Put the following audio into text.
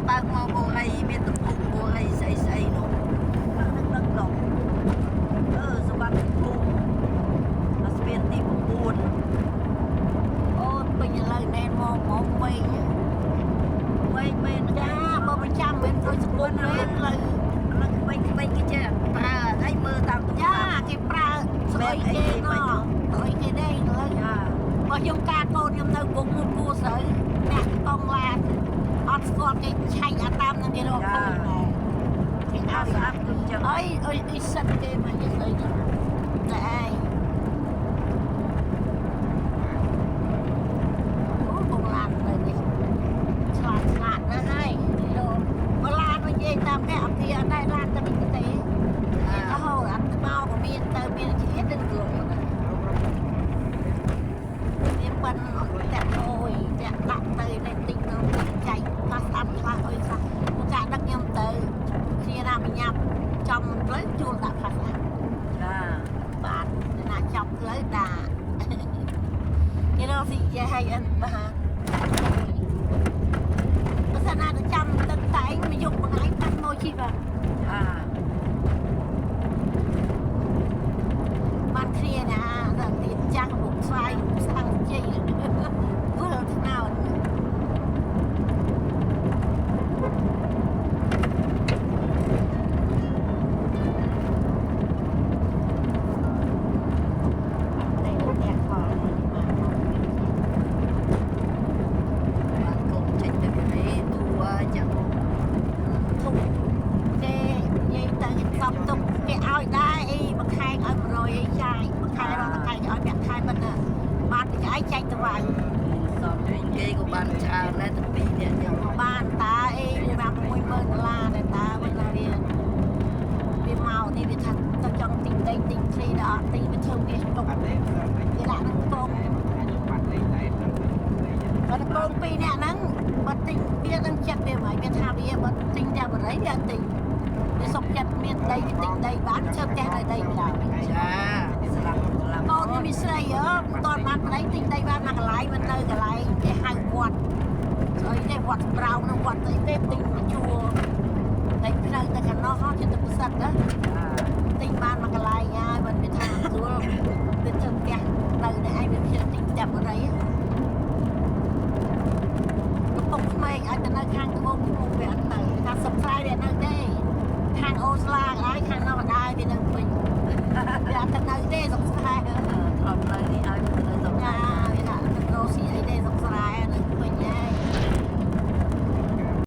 បើកមកបងហើយមានទំពុកបងហើយស្អីស្អីនោះនឹងឡងសម្បត្តិភូមិអាស្ពានទី9អូនពេញឥឡូវណែនមកវិញមែនចាបើប្រចាំមែនដូចសគុណមែនឥឡូវក្មេងគេចេះប្រើហើយមើលតាមទូរស័ព្ទគេប្រើស្អីគេនោះស្អីគេដែរឥឡូវបើខ្ញុំការកូនខ្ញុំនៅវងមួយគូស្រូវអ្នកកងឡានអត់ស្គាល់គេឆែកអាតាមនឹងគេរកឃើញដែរគេអត់ស្អាតដូចចឹងអីសិតគេមកនិយាយស្អីហ្នឹងតែឯងអូបងឡានទៅនេះឆ្លាតណាស់ហើយមកឡានមកនិយាយតាមគេអត់គេអត់ដែរឡានទៅនេះទេទៅហៅអត់មកក៏មានទៅមានជាតិទៅគ្រូវាប៉ុនតែអូយតែដាក់ទៅនៅទីនោះចែកប៉ាស្អាប់ខ្លះអុយខ្លះមកចាក់ដឹកខ្ញុំទៅជាណាបញ្ញាប់ចំផ្លូវជួលដាក់ផាស្អាប់ចាបាទណាចាប់ផ្លូវដាក់គេរកស៊ីជាឲ្យអិនបាទបើសិនណាទៅចាំទឹកតែងមកយកបងឯងបាត់មកជីបាទបានគ្នាណាដល់ទីចាស់មុខស្វាយស្អាងជ័យព្រោះថ្នោតបានតាអីរាប់$10000ដែរតាវិញវាមកនេះវាថាទៅចង់ទិញដីទិញឃ្លីដល់អត់ទិញវាធ្វើវាទុកវាដាក់នឹងកងបើកងពីរនាក់ហ្នឹងបើទិញវានឹងចិត្តវាមកវាថាវាបើទិញតែបរិយវាទិញវាសុខចិត្តមានដីវាទិញដីបានជើផ្ទះនៅដីម្ដងចាស្លាប់កូនខ្ញុំមានស្រីមិនតន់បានប្តីទិញដីបានមកកន្លែងមិននៅកន្លែងគេហៅវត្តស្អីទេវត្តប្រៅនឹងវត្តអីទេទិញជួរតែផ្លូវទៅខាងនោះហោះចិត្តទៅពិសិដ្ឋណាទិញបានមកកន្លែងហើយមិនវាថាស្រួលវាធ្វើផ្ទះនៅតែឯងវាភៀសទិញតែបរិយ